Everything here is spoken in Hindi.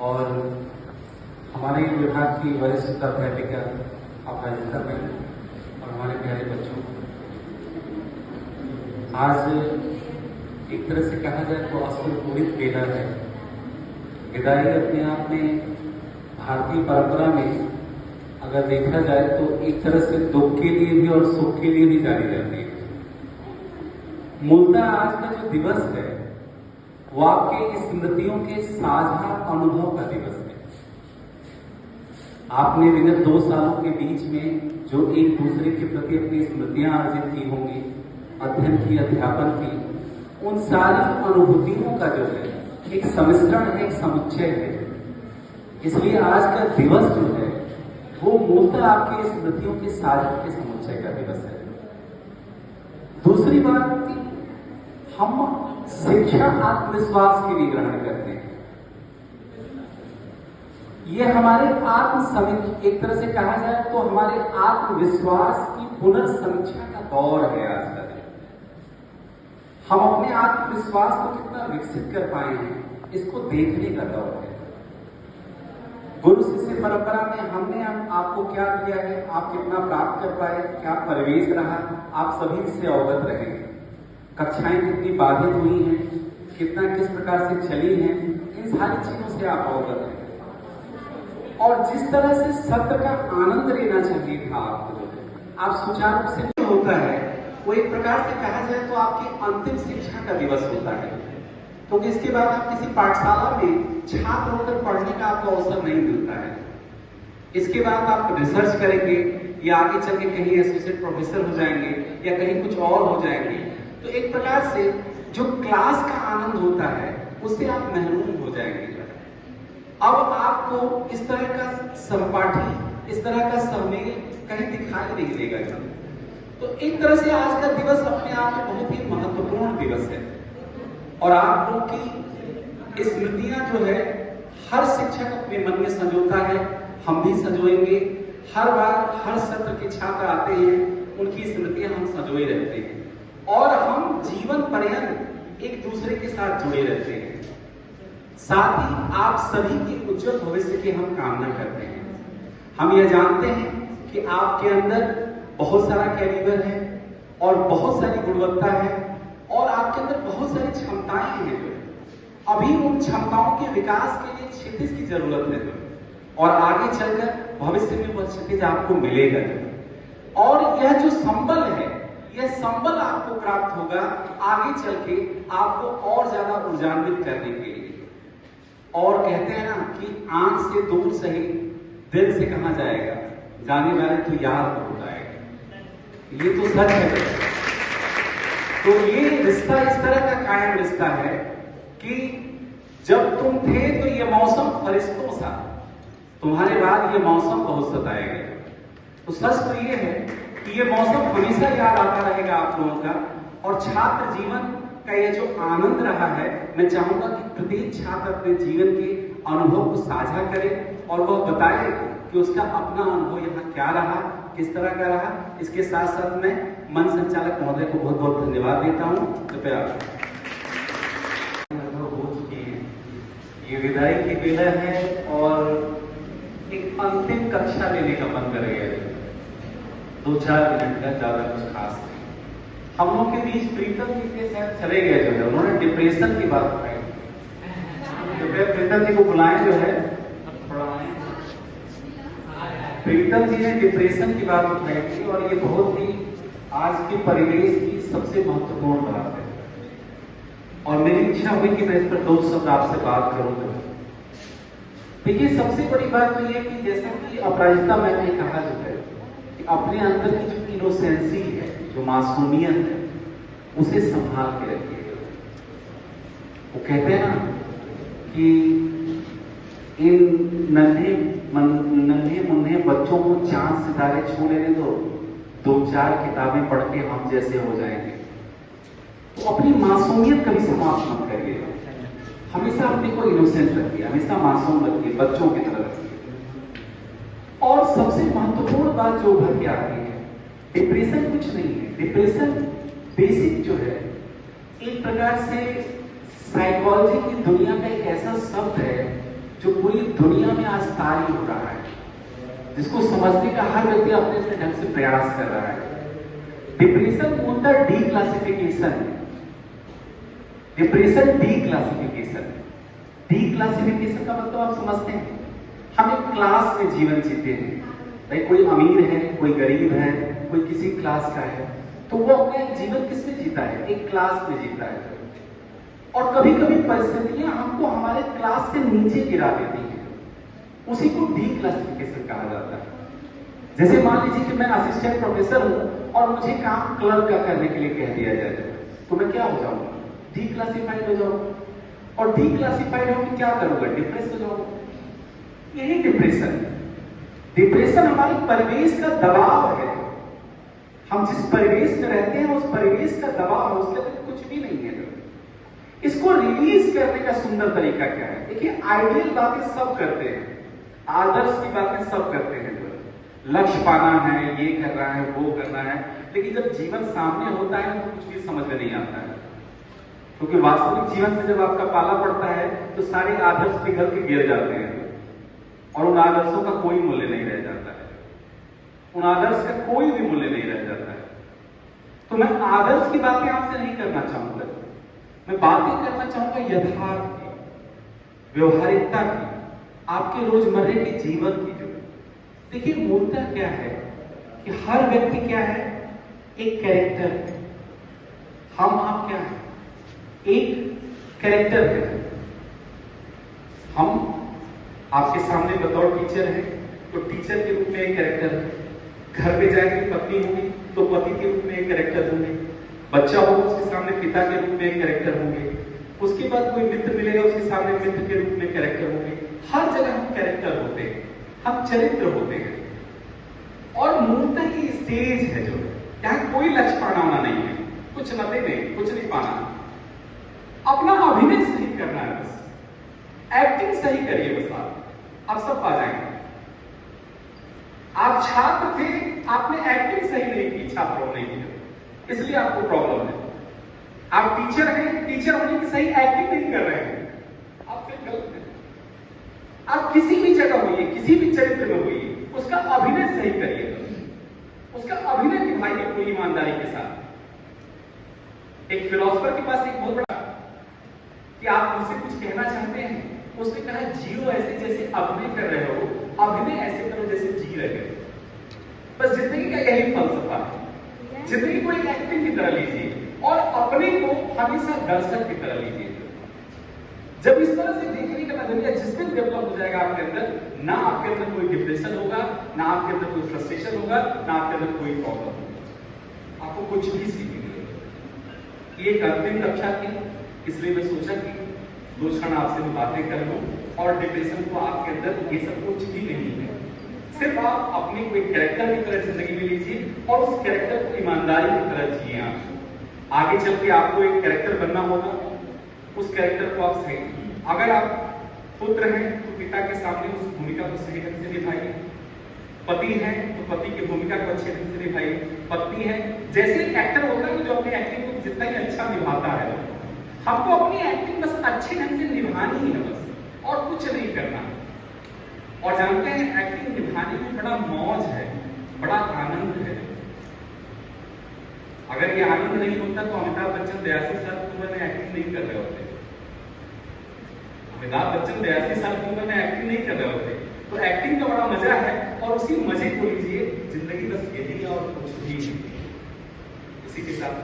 और हमारे विभाग की वरिष्ठ अध्यापिका अपराजिता मैम और हमारे प्यारे बच्चों, आज एक तरह से कहा जाए तो अश्रुपूरित बेला है। विदाई अपने आप में भारतीय परंपरा में अगर देखा जाए तो एक तरह से दुख के लिए भी और सुख के लिए भी जानी जाती है। मूलतः आज का जो दिवस है वो आपके स्मृतियों के साझा अनुभव का दिवस है। आपने विगत 2 सालों के बीच में जो एक दूसरे के प्रति अपनी स्मृतियां अर्जित की होंगी, अध्ययन की, अध्यापन की, उन सारी अनुभूतियों का जो है एक सम्मिश्रण है, एक समुच्चय है। इसलिए आज का दिवस जो है वो मूलतः आपके स्मृतियों के साझा के समुच्चय का दिवस है। दूसरी बात, हम शिक्षा आत्मविश्वास के लिए ग्रहण करते हैं। यह हमारे आत्मसमीक्षा, एक तरह से कहा जाए तो हमारे आत्मविश्वास की पुनर्समीक्षा का दौर है आज का दिन। हम अपने आत्मविश्वास को कितना विकसित कर पाए हैं इसको देखने का दौर है। गुरु शिष्य परंपरा में हमने आपको क्या दिया है, आप कितना प्राप्त कर पाए, क्या परिवेश रहा, आप सभी इससे अवगत रहेंगे। कक्षाएं कितनी बाधित हुई हैं, कितना किस प्रकार से चली हैं, इन सारी चीजों से आप अवगत हैं। और जिस तरह से सत्र का आनंद लेना चाहिए था आपको, आप सुचारू रूप से होता है, वो एक प्रकार से कहा जाए तो आपकी अंतिम शिक्षा का दिवस होता है। क्योंकि इसके बाद आप किसी पाठशाला में छात्र होकर पढ़ने का आपको अवसर नहीं मिलता है। इसके बाद आप रिसर्च करेंगे या आगे चल के कहीं एसोसिएट प्रोफेसर हो जाएंगे या कहीं कुछ और हो जाएंगे। तो एक प्रकार से जो क्लास का आनंद होता है उससे आप महरूम हो जाएंगे। अब आपको इस तरह का सहपाठी, इस तरह का सहमेल कहीं दिखाई नहीं देगा। तो एक तरह से आज का दिवस अपने आप में बहुत ही महत्वपूर्ण दिवस है। और आप लोगों की स्मृतियां जो है हर शिक्षक अपने मन में संजोता है, हम भी संजोएंगे। हर बार हर सत्र के छात्र आते हैं, उनकी स्मृतियां हम संजोए रहते हैं और हम जीवन पर्यंत एक दूसरे के साथ जुड़े रहते हैं। साथ ही आप सभी के उज्जवल भविष्य की हम कामना करते हैं। हम यह जानते हैं कि आपके अंदर बहुत सारा कैलिबर है और बहुत सारी गुणवत्ता है और आपके अंदर बहुत सारी क्षमताएं हैं। अभी उन क्षमताओं के विकास के लिए क्षितिज की जरूरत है और आगे चलकर भविष्य में वह क्षितिज आपको मिलेगा। और यह जो संबल है, यह संबल आपको प्राप्त होगा आगे चल के आपको और ज्यादा ऊर्जान्वित करने के लिए। और कहते हैं ना कि आंख से दूर सही दिल से कहा जाएगा, जाने वाले तो याद हो जाएगा। ये तो सच है। तो ये रिश्ता इस तरह का कायम रिश्ता है कि जब तुम थे तो ये मौसम फरिश्तों सा, तुम्हारे बाद ये मौसम बहुत सताएगा। तो सच तो ये है कि ये मौसम हमेशा याद आता रहेगा आप लोगों का। और छात्र जीवन का ये जो आनंद रहा है, मैं चाहूंगा कि प्रत्येक छात्र अपने जीवन के अनुभव को साझा करे और वह बताए कि उसका अपना अनुभव यहाँ क्या रहा, किस तरह का रहा। इसके साथ साथ मैं मन संचालक महोदय को बहुत बहुत धन्यवाद देता हूँ। कृपया हो चुकी है, ये विदाई की बेला है और एक अंतिम कक्षा लेने का मन कर गया है। 2-4 मिनट का, ज्यादा कुछ खास नहीं। हम लोग के बीच प्रीतम जी के साथ चले गए जो है, उन्होंने डिप्रेशन की बात बताई। कृपया प्रीतम जी को बुलाएं जो है, प्रीतम जी ने डिप्रेशन की बात उठाई थी और ये बहुत ही आज के परिवेश की सबसे महत्वपूर्ण बात है। और मेरी इच्छा हुई कि मैं इस पर 2 शब्द आपसे बात करूंगा। देखिए, सबसे बड़ी बात तो ये कि जैसा कि अपराजिता मैंने कहा जो है कि अपने अंदर की जो इनोसेंसी है, जो मासूमियत है, उसे संभाल के रखिए। वो कहते हैं ना कि इन नन्हे मुन्ने बच्चों को चांद सितारे छू लेने दो, 2-4 किताबें पढ़ के हम जैसे हो जाएंगे। तो अपनी मासूमियत कभी समाप्त मत करिए। हमेशा अपने को इनोसेंट रखिए, हमेशा मासूम रखिए, बच्चों की तरह रखिए। और सबसे महत्वपूर्ण बात जो उभर के आती है, डिप्रेशन कुछ नहीं है। डिप्रेशन बेसिक जो है एक प्रकार से साइकोलॉजी की दुनिया का एक ऐसा शब्द है जो पूरी दुनिया में आज तारी हो रहा है, जिसको समझने का हर व्यक्ति अपने अपने ढंग से प्रयास कर रहा है। डिप्रेशन मूलतः डी क्लासिफिकेशन है। Depression D classification. D classification का मतलब आप समझते हैं, हम एक क्लास में जीवन जीते हैं। भाई कोई अमीर है, कोई गरीब है, कोई किसी क्लास का है, तो वो अपना जीवन किसमें जीता है? एक क्लास में जीता है। और कभी कभी परिस्थितियां हमको हमारे क्लास से नीचे गिरा देती हैं, उसी को डी क्लासिफिकेशन कहा जाता है। जैसे मान लीजिए कि मैं असिस्टेंट प्रोफेसर हूं और मुझे काम क्लर्क का करने के लिए कह दिया जाए, तो मैं क्या हो जाऊंगा? डी क्लासिफाइड हो जाऊंगा। और डी क्लासिफाइड होकर क्या करूंगा? डिप्रेस हो जाऊंगा। यही डिप्रेशन है। डिप्रेशन हमारे परिवेश का दबाव है। हम जिस परिवेश में रहते हैं उस परिवेश का दबाव है, उसके अंदर कुछ भी नहीं है। इसको रिलीज करने का सुंदर तरीका क्या है? देखिए, आइडियल बातें सब करते हैं, आदर्श की बातें सब करते हैं, लक्ष्य पाना है, ये करना है, वो करना है, लेकिन जब जीवन सामने होता है तो कुछ भी समझ में नहीं आता है। क्योंकि वास्तविक जीवन से जब आपका पाला पड़ता है तो सारे आदर्श पिघल के गिर जाते हैं और उन आदर्शों का कोई मूल्य नहीं रह जाता है। उन आदर्श का कोई भी मूल्य नहीं रह जाता है। तो मैं आदर्श की बातें आपसे नहीं करना चाहूंगा, मैं बातें करना चाहूंगा यथार्थ की, व्यवहारिकता की, आपके रोजमर्रे के जीवन की। जो देखिए, मूलतः क्या है कि हर व्यक्ति क्या है? एक कैरेक्टर है। हम आप क्या है? एक कैरेक्टर है। हम आपके सामने बतौर टीचर है तो टीचर के रूप में एक कैरेक्टर है। घर पे जाएंगे, पत्नी होगी तो पति के रूप में एक कैरेक्टर होंगे। बच्चा होगा, उसके सामने पिता के रूप में एक कैरेक्टर होंगे। उसके बाद कोई मित्र मिलेगा, उसके सामने मित्र के रूप में कैरेक्टर होंगे। हर जगह हम कैरेक्टर होते हैं, हम चरित्र होते हैं। और मूलतः की स्टेज है जो यहाँ कोई लक्ष्य पाना होना नहीं है, कुछ नते नहीं, कुछ नहीं पाना, अपना अभिनय सही करना है, बस एक्टिंग सही करिए, बस आप सब पा जाएंगे। आप छात्र थे, आपने एक्टिंग सही नहीं की, छात्रों ने की, इसलिए आपको प्रॉब्लम है। आप टीचर हैं, टीचर होने की सही एक्टिंग नहीं कर रहे हैं, आप फिर गलत हैं। आप किसी भी जगह होइए, किसी भी चरित्र में होइए, उसका अभिनय सही करिए, उसका अभिनय निभाइए पूरी ईमानदारी के साथ। एक फिलोसोफर के पास एक बहुत बड़ा कि आप मुझसे कुछ कहना चाहते हैं, उसने कहा जियो ऐसे जैसे अभिनय कर रहे हो, अभिनय ऐसे करो जैसे जी रहे हो। बस जिंदगी का यही फलसफा है। जिंदगी को एक एक्टिंग की तरह लीजिए और अपने को हमेशा दर्शक की तरह लीजिए। जब इस तरह से देखने का नजरिया जिस दिन डेवलप हो जाएगा आपके अंदर, ना आपके अंदर कोई डिप्रेशन होगा, ना आपके अंदर कोई फ्रस्ट्रेशन होगा, ना आपके अंदर कोई प्रॉब्लम होगा, आपको कुछ भी सीखने मिलेगा। ये एक अंतिम कक्षा थी, इसलिए मैं सोचा कि 2 क्षण आपसे मैं बातें कर लूं। और डिप्रेशन को आपके अंदर ये सब कुछ भी नहीं है, सिर्फ आप अपने कोई कैरेक्टर की तरह जिंदगी में लीजिए और उस कैरेक्टर को ईमानदारी की तरह जिए। आप आगे चल के आपको एक कैरेक्टर बनना होगा, उस कैरेक्टर को आप सही, अगर आप पुत्र हैं तो पिता के सामने उस भूमिका को सही ढंग से निभाइए। पति हैं तो पति की भूमिका को अच्छे ढंग से निभाइए। पत्नी है, जैसे एक्टर होता है जो अपनी एक्टिंग को जितना ही अच्छा निभाता है, हमको अपनी एक्टिंग बस अच्छे ढंग से निभानी है, बस और कुछ नहीं करना। और जानते हैं, एक्टिंग निभाने में बड़ा मौज है, बड़ा आनंद है। अगर ये आनंद नहीं होता तो अमिताभ बच्चन 82 साल की उम्र में एक्टिंग नहीं कर रहे होते। अमिताभ बच्चन 82 साल की उम्र में एक्टिंग नहीं कर रहे होते। तो एक्टिंग का बड़ा मजा है और उसी मजे को लीजिए। जिंदगी बस यही और कुछ भी नहीं। इसी के साथ